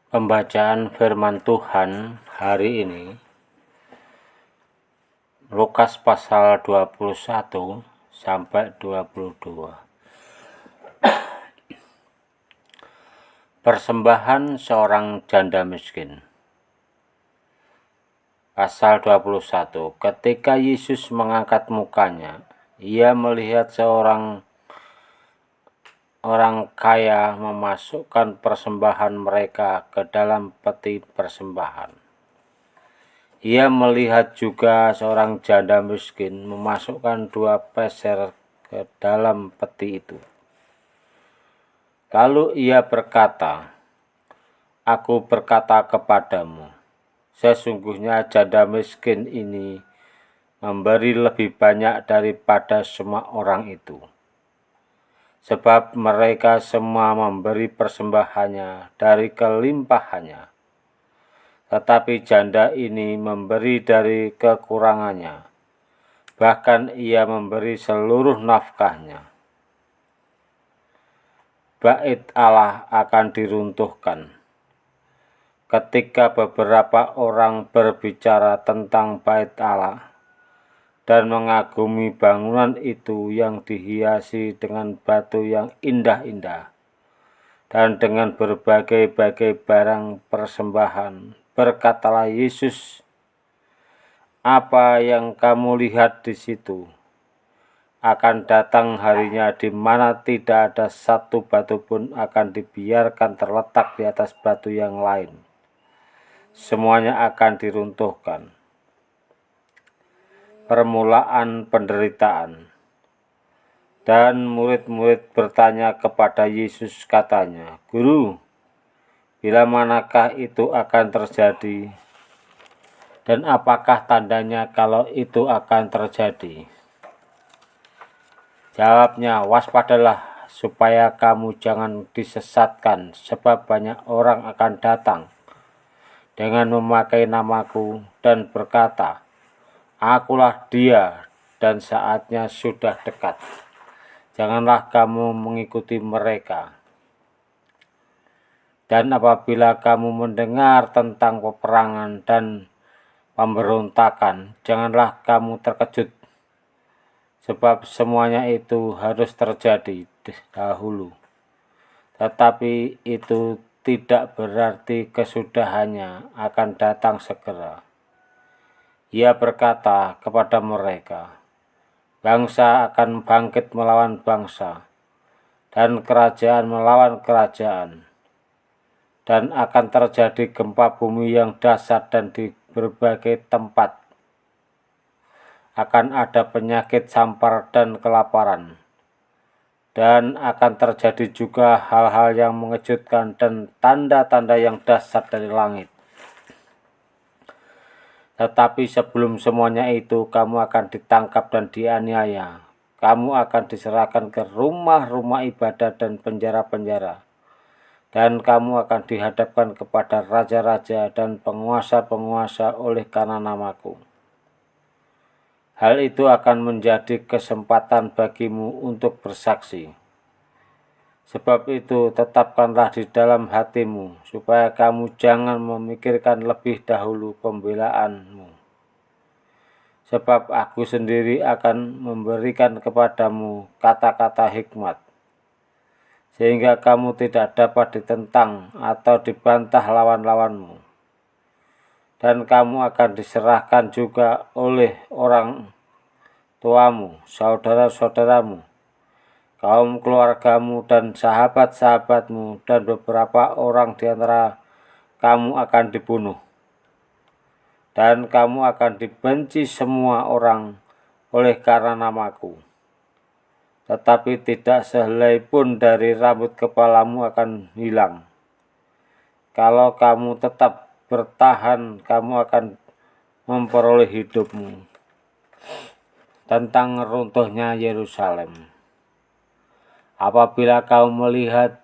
Pembacaan firman Tuhan hari ini, Lukas pasal 21 sampai 22. Persembahan seorang janda miskin. Pasal 21. Ketika Yesus mengangkat mukanya, ia melihat seorang orang kaya memasukkan persembahan mereka ke dalam peti persembahan. Ia melihat juga seorang janda miskin memasukkan 2 peser ke dalam peti itu. Lalu ia berkata, "Aku berkata kepadamu, sesungguhnya janda miskin ini memberi lebih banyak daripada semua orang itu. Sebab mereka semua memberi persembahannya dari kelimpahannya. Tetapi janda ini memberi dari kekurangannya, bahkan ia memberi seluruh nafkahnya." Bait Allah akan diruntuhkan. Ketika beberapa orang berbicara tentang bait Allah dan mengagumi bangunan itu yang dihiasi dengan batu yang indah-indah dan dengan berbagai-bagai barang persembahan, berkatalah Yesus, "Apa yang kamu lihat di situ? Akan datang harinya di mana tidak ada satu batu pun akan dibiarkan terletak di atas batu yang lain. Semuanya akan diruntuhkan." Permulaan penderitaan. Dan murid-murid bertanya kepada Yesus, katanya, "Guru, bila manakah itu akan terjadi? Dan apakah tandanya kalau itu akan terjadi?" Jawabnya, "Waspadalah supaya kamu jangan disesatkan, sebab banyak orang akan datang dengan memakai namaku dan berkata, 'Akulah dia,' dan saatnya sudah dekat. Janganlah kamu mengikuti mereka. Dan apabila kamu mendengar tentang peperangan dan pemberontakan, janganlah kamu terkejut, sebab semuanya itu harus terjadi dahulu. Tetapi itu tidak berarti kesudahannya akan datang segera." Ia berkata kepada mereka, "Bangsa akan bangkit melawan bangsa, dan kerajaan melawan kerajaan, dan akan terjadi gempa bumi yang dahsyat, dan di berbagai tempat akan ada penyakit, sampar, dan kelaparan. Dan akan terjadi juga hal-hal yang mengejutkan dan tanda-tanda yang dahsyat dari langit. Tetapi sebelum semuanya itu, kamu akan ditangkap dan dianiaya. Kamu akan diserahkan ke rumah-rumah ibadah dan penjara-penjara. Dan kamu akan dihadapkan kepada raja-raja dan penguasa-penguasa oleh karena namaku. Hal itu akan menjadi kesempatan bagimu untuk bersaksi. Sebab itu tetapkanlah di dalam hatimu, supaya kamu jangan memikirkan lebih dahulu pembelaanmu. Sebab aku sendiri akan memberikan kepadamu kata-kata hikmat, sehingga kamu tidak dapat ditentang atau dibantah lawan-lawanmu. Dan kamu akan diserahkan juga oleh orang tuamu, saudara-saudaramu, kaum keluargamu, dan sahabat-sahabatmu, dan beberapa orang di antara kamu akan dibunuh. Dan kamu akan dibenci semua orang oleh karena namaku. Tetapi tidak sehelai pun dari rambut kepalamu akan hilang. Kalau kamu tetap bertahan, kamu akan memperoleh hidupmu." Tentang runtuhnya Yerusalem. Apabila kamu melihat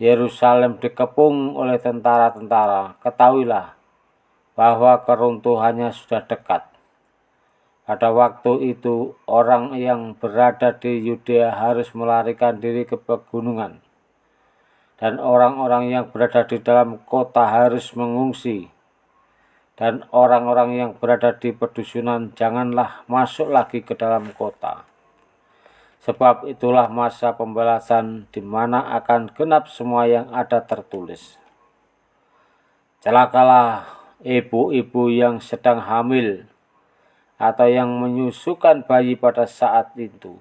Yerusalem dikepung oleh tentara-tentara, ketahuilah bahwa keruntuhannya sudah dekat. Pada waktu itu, orang yang berada di Yudea harus melarikan diri ke pegunungan, dan orang-orang yang berada di dalam kota harus mengungsi, dan orang-orang yang berada di pedusunan janganlah masuk lagi ke dalam kota. Sebab itulah masa pembalasan di mana akan genap semua yang ada tertulis. Celakalah ibu-ibu yang sedang hamil atau yang menyusukan bayi pada saat itu,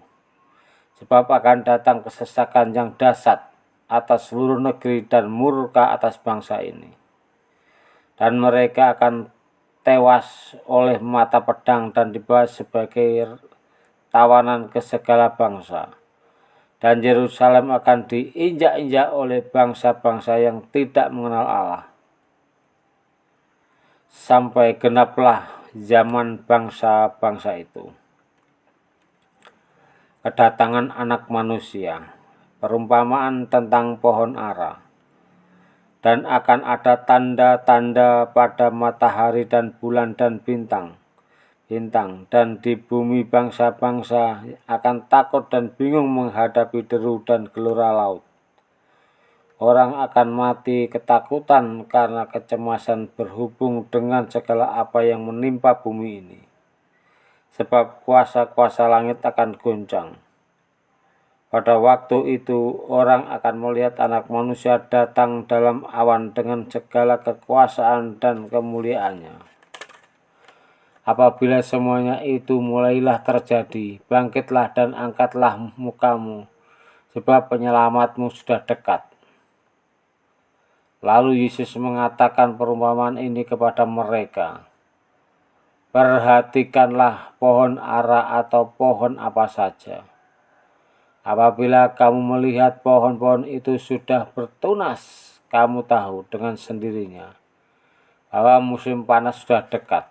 sebab akan datang kesesakan yang dahsyat atas seluruh negeri dan murka atas bangsa ini. Dan mereka akan tewas oleh mata pedang dan dibawa sebagai tawanan ke segala bangsa. Dan Yerusalem akan diinjak-injak oleh bangsa-bangsa yang tidak mengenal Allah, sampai genaplah zaman bangsa-bangsa itu. Kedatangan Anak Manusia, perumpamaan tentang pohon ara. Dan akan ada tanda-tanda pada matahari dan bulan dan bintang, dan di bumi bangsa-bangsa akan takut dan bingung menghadapi deru dan gelora laut. Orang akan mati ketakutan karena kecemasan berhubung dengan segala apa yang menimpa bumi ini. Sebab kuasa-kuasa langit akan goncang. Pada waktu itu orang akan melihat Anak Manusia datang dalam awan dengan segala kekuasaan dan kemuliaannya. Apabila semuanya itu mulailah terjadi, bangkitlah dan angkatlah mukamu, sebab penyelamatmu sudah dekat. Lalu Yesus mengatakan perumpamaan ini kepada mereka. Perhatikanlah pohon ara atau pohon apa saja. Apabila kamu melihat pohon-pohon itu sudah bertunas, kamu tahu dengan sendirinya bahwa musim panas sudah dekat.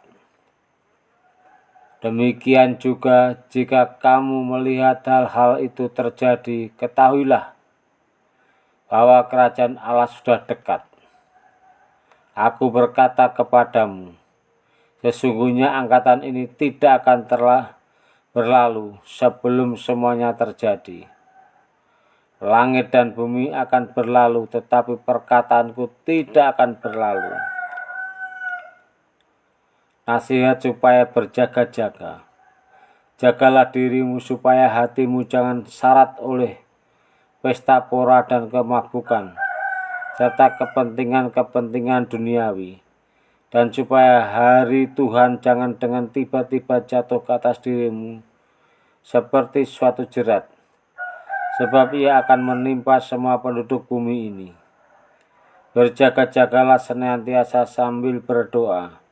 Demikian juga jika kamu melihat hal-hal itu terjadi, ketahuilah bahwa kerajaan Allah sudah dekat. Aku berkata kepadamu, sesungguhnya angkatan ini tidak akan berlalu sebelum semuanya terjadi. Langit dan bumi akan berlalu, tetapi perkataanku tidak akan berlalu. Nasihat supaya berjaga-jaga. Jagalah dirimu supaya hatimu jangan syarat oleh pesta pora dan kemabukan, serta kepentingan-kepentingan duniawi. Dan supaya hari Tuhan jangan dengan tiba-tiba jatuh ke atas dirimu seperti suatu jerat, sebab ia akan menimpa semua penduduk bumi ini. Berjaga-jagalah senantiasa sambil berdoa,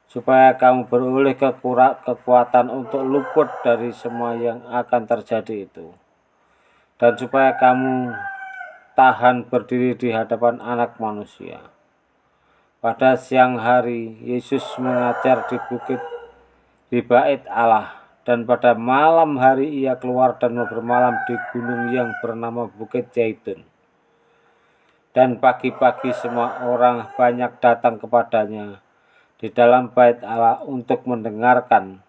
supaya kamu beroleh kekuatan untuk luput dari semua yang akan terjadi itu, dan supaya kamu tahan berdiri di hadapan Anak Manusia. Pada siang hari, Yesus mengajar di bait Allah, dan pada malam hari ia keluar dan bermalam di gunung yang bernama Bukit Zaitun. Dan pagi-pagi semua orang banyak datang kepadanya di dalam bait Allah untuk mendengarkan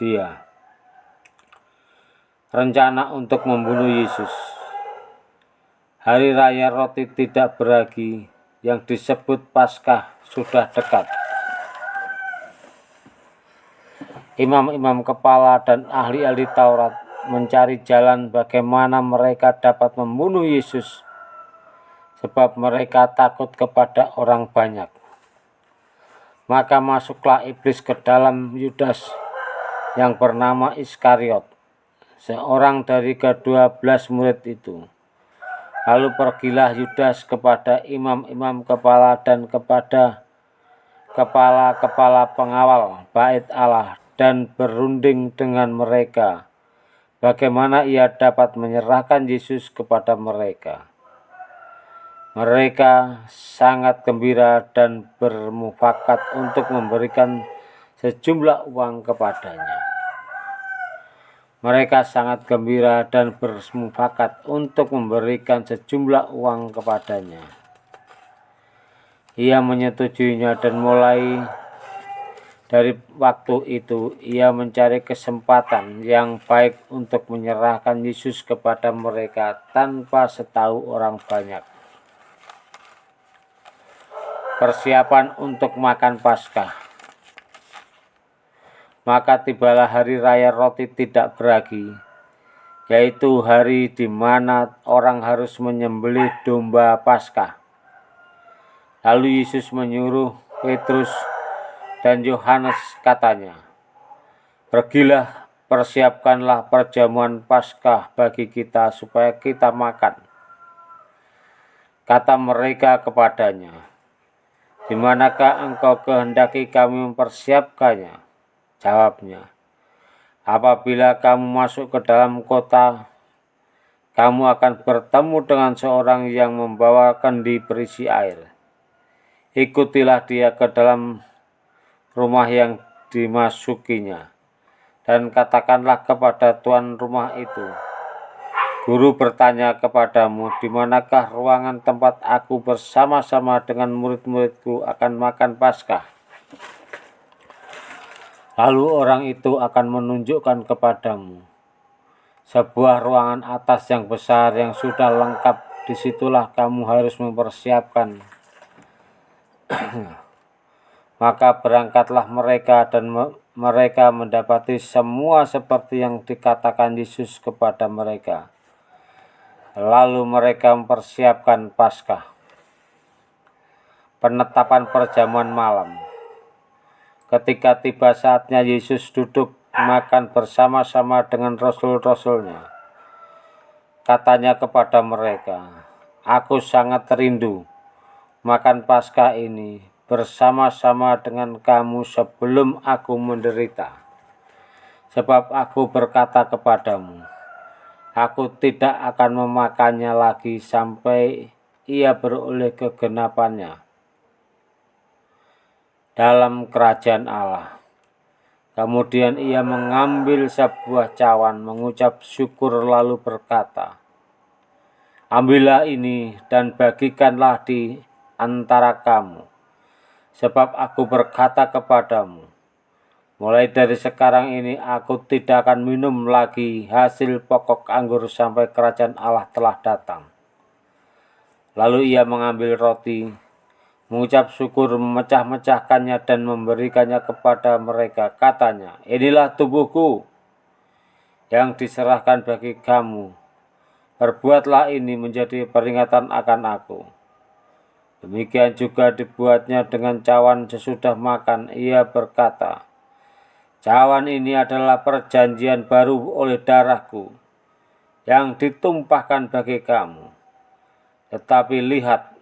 dia. Rencana untuk membunuh Yesus. Hari raya roti tidak beragi yang disebut Paskah sudah dekat. Imam-imam kepala dan ahli-ahli Taurat mencari jalan bagaimana mereka dapat membunuh Yesus, sebab mereka takut kepada orang banyak. Maka masuklah iblis ke dalam Yudas yang bernama Iskariot, seorang dari ke-12 murid itu. Lalu pergilah Yudas kepada imam-imam kepala dan kepada kepala-kepala pengawal bait Allah dan berunding dengan mereka bagaimana ia dapat menyerahkan Yesus kepada mereka. Mereka sangat gembira dan bermufakat untuk memberikan sejumlah uang kepadanya. Mereka sangat gembira dan bermufakat untuk memberikan sejumlah uang kepadanya. Ia menyetujuinya dan mulai Dari waktu itu ia mencari kesempatan yang baik untuk menyerahkan Yesus kepada mereka tanpa setahu orang banyak. Persiapan untuk makan Paskah. Maka tibalah hari raya roti tidak beragi, yaitu hari di mana orang harus menyembelih domba Paskah. Lalu Yesus menyuruh Petrus dan Yohanes, katanya, "Pergilah, persiapkanlah perjamuan Paskah bagi kita supaya kita makan." Kata mereka kepadanya, "Di manakah engkau kehendaki kami mempersiapkannya?" Jawabnya, "Apabila kamu masuk ke dalam kota, kamu akan bertemu dengan seorang yang membawa kendi berisi air. Ikutilah dia ke dalam rumah yang dimasukinya, dan katakanlah kepada tuan rumah itu, 'Guru bertanya kepadamu, di manakah ruangan tempat aku bersama-sama dengan murid-muridku akan makan Paskah?' Lalu orang itu akan menunjukkan kepadamu sebuah ruangan atas yang besar yang sudah lengkap. Disitulah kamu harus mempersiapkan." Maka berangkatlah mereka, dan mereka mendapati semua seperti yang dikatakan Yesus kepada mereka. Lalu mereka mempersiapkan Paskah. Penetapan perjamuan malam. Ketika tiba saatnya Yesus duduk makan bersama-sama dengan rasul-rasulnya, katanya kepada mereka, "Aku sangat rindu makan Paskah ini bersama-sama dengan kamu sebelum aku menderita. Sebab aku berkata kepadamu, aku tidak akan memakannya lagi sampai ia beroleh kegenapannya dalam kerajaan Allah." Kemudian ia mengambil sebuah cawan, mengucap syukur, lalu berkata, "Ambillah ini dan bagikanlah di antara kamu. Sebab aku berkata kepadamu, mulai dari sekarang ini aku tidak akan minum lagi hasil pokok anggur sampai kerajaan Allah telah datang." Lalu ia mengambil roti, mengucap syukur, memecah-mecahkannya dan memberikannya kepada mereka. Katanya, "Inilah tubuhku yang diserahkan bagi kamu. Perbuatlah ini menjadi peringatan akan aku." Demikian juga dibuatnya dengan cawan sesudah makan. Ia berkata, "Cawan ini adalah perjanjian baru oleh darahku yang ditumpahkan bagi kamu. Tetapi lihat,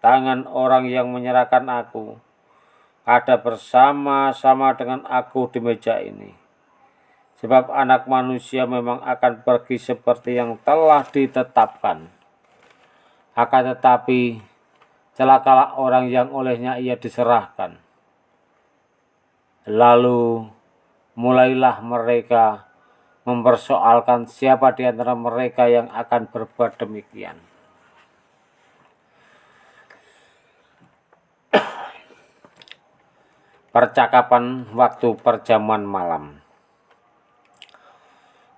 tangan orang yang menyerahkan aku ada bersama-sama dengan aku di meja ini. Sebab Anak Manusia memang akan pergi seperti yang telah ditetapkan. Akan tetapi celakalah orang yang olehnya ia diserahkan." Lalu mulailah mereka mempersoalkan siapa di antara mereka yang akan berbuat demikian. Percakapan waktu perjamuan malam.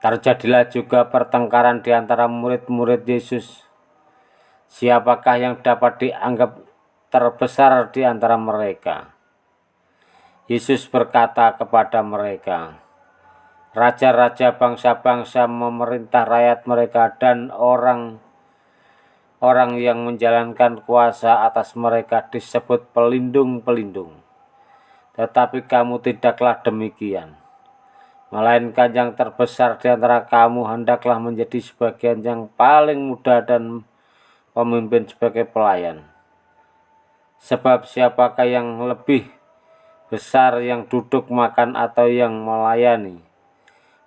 Terjadilah juga pertengkaran di antara murid-murid Yesus. Siapakah yang dapat dianggap terbesar di antara mereka? Yesus berkata kepada mereka, "Raja-raja bangsa-bangsa memerintah rakyat mereka, dan orang yang menjalankan kuasa atas mereka disebut pelindung-pelindung. Tetapi kamu tidaklah demikian. Melainkan yang terbesar di antara kamu hendaklah menjadi sebagian yang paling muda dan pemimpin sebagai pelayan. Sebab siapakah yang lebih besar, yang duduk makan atau yang melayani?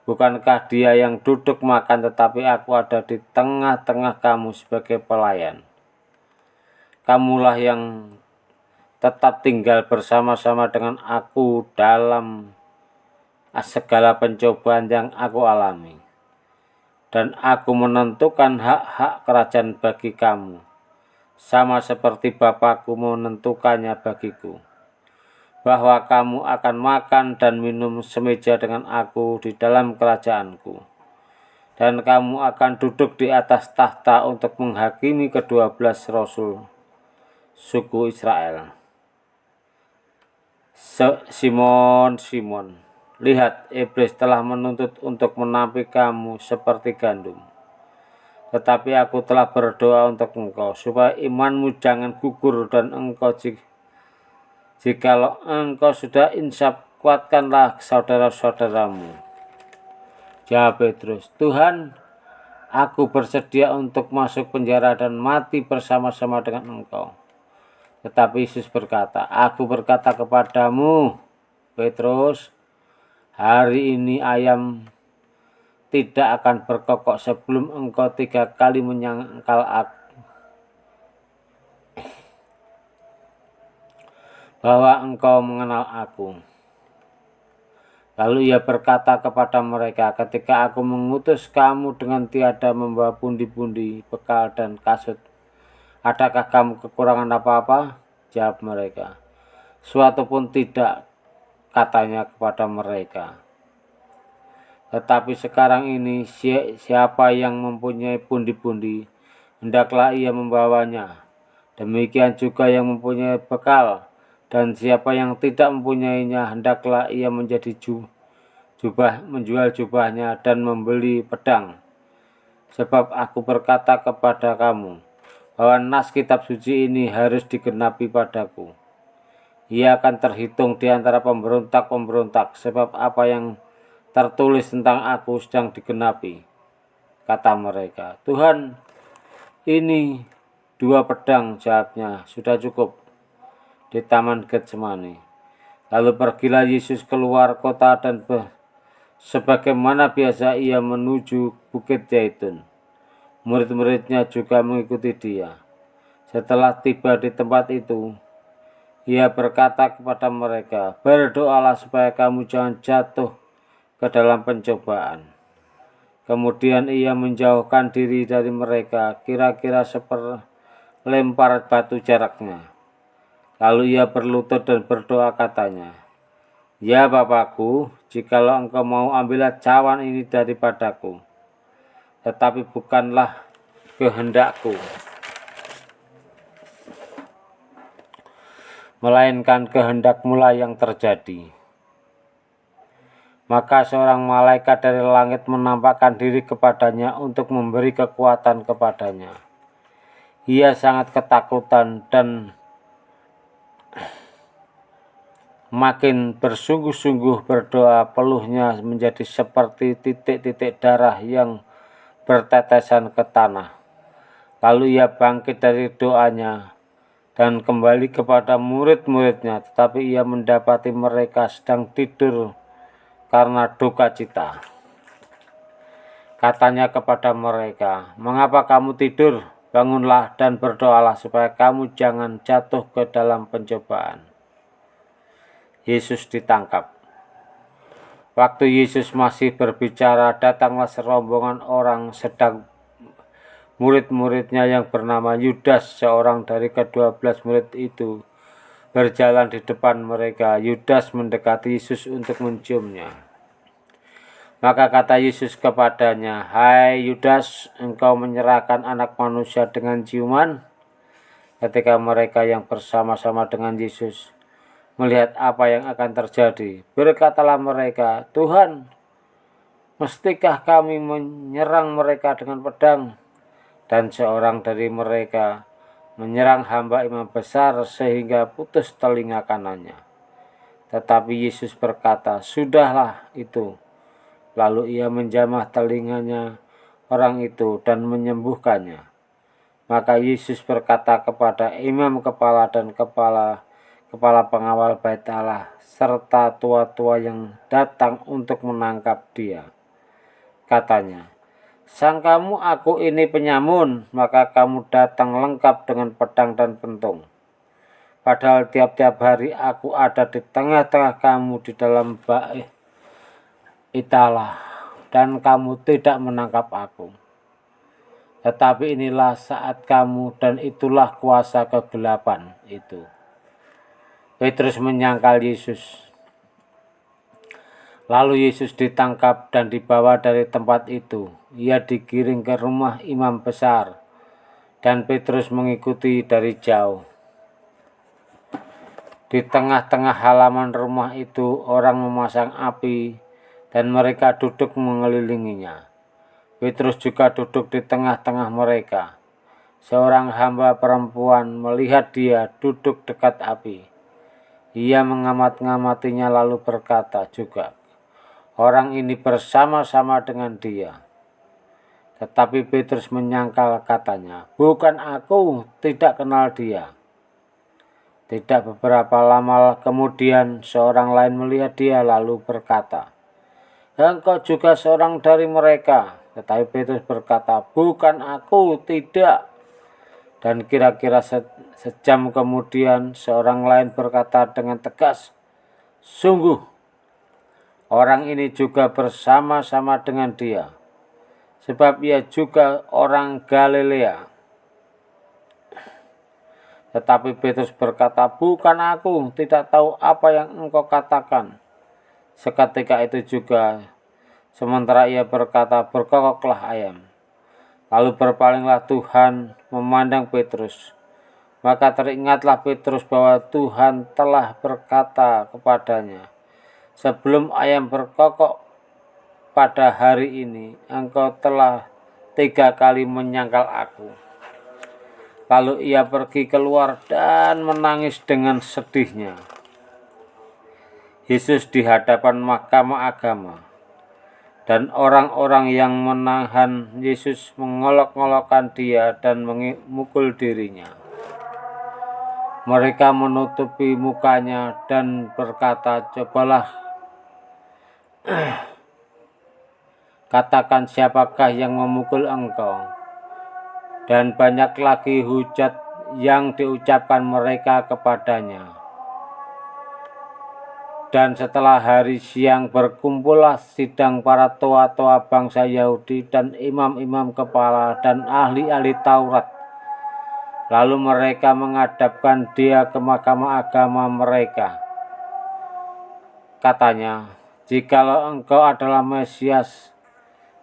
Bukankah dia yang duduk makan? Tetapi aku ada di tengah-tengah kamu sebagai pelayan. Kamulah yang tetap tinggal bersama-sama dengan aku dalam segala pencobaan yang aku alami. Dan aku menentukan hak-hak kerajaan bagi kamu, sama seperti Bapakku menentukannya bagiku, bahwa kamu akan makan dan minum semeja dengan aku di dalam kerajaanku, dan kamu akan duduk di atas tahta untuk menghakimi ke-12 rasul suku Israel. Simon, Simon, lihat, iblis telah menuntut untuk menampik kamu seperti gandum. Tetapi aku telah berdoa untuk engkau, supaya imanmu jangan gugur, dan jikalau engkau sudah insaf, kuatkanlah saudara-saudaramu. Jawab Petrus, Tuhan, aku bersedia untuk masuk penjara dan mati bersama-sama dengan engkau. Tetapi Yesus berkata, aku berkata kepadamu, Petrus, hari ini ayam tidak akan berkokok sebelum engkau 3 kali menyangkal aku, bahwa engkau mengenal aku. Lalu ia berkata kepada mereka, ketika aku mengutus kamu dengan tiada membawa pundi-pundi, bekal dan kasut, adakah kamu kekurangan apa-apa? Jawab mereka, suatu pun tidak, katanya kepada mereka. Tetapi sekarang ini siapa yang mempunyai pundi-pundi, hendaklah ia membawanya. Demikian juga yang mempunyai bekal, dan siapa yang tidak mempunyainya, hendaklah ia menjual jubahnya dan membeli pedang. Sebab aku berkata kepada kamu, bahwa nas kitab suci ini harus digenapi padaku. Ia akan terhitung di antara pemberontak-pemberontak, sebab apa yang tertulis tentang aku sedang digenapi. Kata mereka, Tuhan, ini 2 pedang, jawabnya, sudah cukup. Di taman Getsemani. Lalu pergilah Yesus keluar kota dan sebagaimana biasa ia menuju Bukit Zaitun. Murid-muridnya juga mengikuti dia. Setelah tiba di tempat itu, ia berkata kepada mereka, berdoalah supaya kamu jangan jatuh ke dalam pencobaan. Kemudian ia menjauhkan diri dari mereka, kira-kira seperlempar batu jaraknya. Lalu ia berlutut dan berdoa, katanya, ya Bapakku, jikalau engkau mau, ambillah cawan ini daripadaku. Tetapi bukanlah kehendakku, melainkan kehendakmu-lah yang terjadi. Maka seorang malaikat dari langit menampakkan diri kepadanya untuk memberi kekuatan kepadanya. Ia sangat ketakutan dan makin bersungguh-sungguh berdoa, peluhnya menjadi seperti titik-titik darah yang bertetesan ke tanah. Lalu ia bangkit dari doanya dan kembali kepada murid-muridnya, tetapi ia mendapati mereka sedang tidur karena duka cita. Katanya kepada mereka, mengapa kamu tidur? Bangunlah dan berdoalah supaya kamu jangan jatuh ke dalam pencobaan. Yesus ditangkap. Waktu Yesus masih berbicara, datanglah serombongan orang, sedang murid-muridnya yang bernama Yudas, seorang dari ke-12 murid itu, berjalan di depan mereka. Yudas mendekati Yesus untuk menciumnya. Maka kata Yesus kepadanya, hai Yudas, engkau menyerahkan Anak Manusia dengan ciuman? Ketika mereka yang bersama-sama dengan Yesus melihat apa yang akan terjadi, berkatalah mereka, Tuhan, mestikah kami menyerang mereka dengan pedang? Dan seorang dari mereka menyerang hamba imam besar sehingga putus telinga kanannya. Tetapi Yesus berkata, sudahlah itu. Lalu ia menjamah telinganya orang itu dan menyembuhkannya. Maka Yesus berkata kepada imam kepala dan kepala pengawal bait Allah serta tua-tua yang datang untuk menangkap dia, katanya, sangkamu aku ini penyamun, maka kamu datang lengkap dengan pedang dan pentung. Padahal tiap-tiap hari aku ada di tengah-tengah kamu di dalam bait Allah, dan kamu tidak menangkap aku. Tetapi inilah saat kamu, dan itulah kuasa kegelapan itu. Petrus menyangkal Yesus. Lalu Yesus ditangkap dan dibawa dari tempat itu. Ia digiring ke rumah imam besar, dan Petrus mengikuti dari jauh. Di tengah-tengah halaman rumah itu orang memasang api, dan mereka duduk mengelilinginya. Petrus juga duduk di tengah-tengah mereka. Seorang hamba perempuan melihat dia duduk dekat api. Ia mengamat-ngamatinya lalu berkata juga, "Orang ini bersama-sama dengan dia." Tetapi Petrus menyangkal katanya, "Bukan, aku tidak kenal dia." Tidak beberapa lama kemudian seorang lain melihat dia lalu berkata, "Engkau juga seorang dari mereka." Tetapi Petrus berkata, "Bukan, aku tidak." Dan kira-kira sejam kemudian seorang lain berkata dengan tegas, "Sungguh, orang ini juga bersama-sama dengan dia, sebab ia juga orang Galilea." Tetapi Petrus berkata, "Bukan, aku tidak tahu apa yang engkau katakan." Seketika itu juga, sementara ia berkata, berkokoklah ayam. Lalu berpalinglah Tuhan memandang Petrus. Maka teringatlah Petrus bahwa Tuhan telah berkata kepadanya, "Sebelum ayam berkokok pada hari ini, engkau telah 3 kali menyangkal aku." Lalu ia pergi keluar dan menangis dengan sedihnya. Yesus di hadapan mahkamah agama, dan orang-orang yang menahan Yesus mengolok-olokkan dia dan memukul dirinya. Mereka menutupi mukanya dan berkata, "Cobalah katakan siapakah yang memukul engkau?" Dan banyak lagi hujat yang diucapkan mereka kepadanya. Dan setelah hari siang berkumpullah sidang para tua-tua bangsa Yahudi dan imam-imam kepala dan ahli-ahli Taurat. Lalu mereka menghadapkan dia ke mahkamah agama mereka. Katanya, "Jikalau engkau adalah Mesias,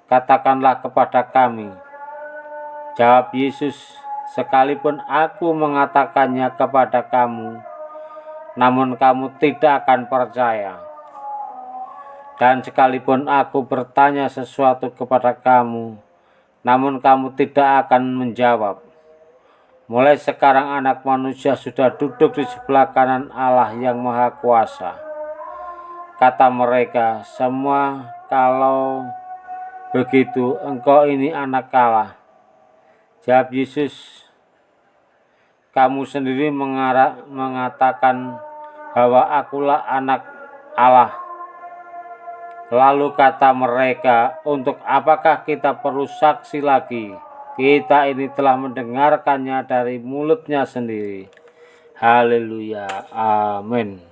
katakanlah kepada kami." Jawab Yesus, "Sekalipun aku mengatakannya kepada kamu, namun kamu tidak akan percaya. Dan sekalipun aku bertanya sesuatu kepada kamu, namun kamu tidak akan menjawab. Mulai sekarang Anak Manusia sudah duduk di sebelah kanan Allah yang Maha Kuasa." Kata mereka semua, "Kalau begitu, engkau ini anak Allah." Jawab Yesus, "Kamu sendiri mengatakan bahwa akulah anak Allah." Lalu kata mereka, "Untuk apakah kita perlu saksi lagi? Kita ini telah mendengarkannya dari mulutnya sendiri." Haleluya, amin.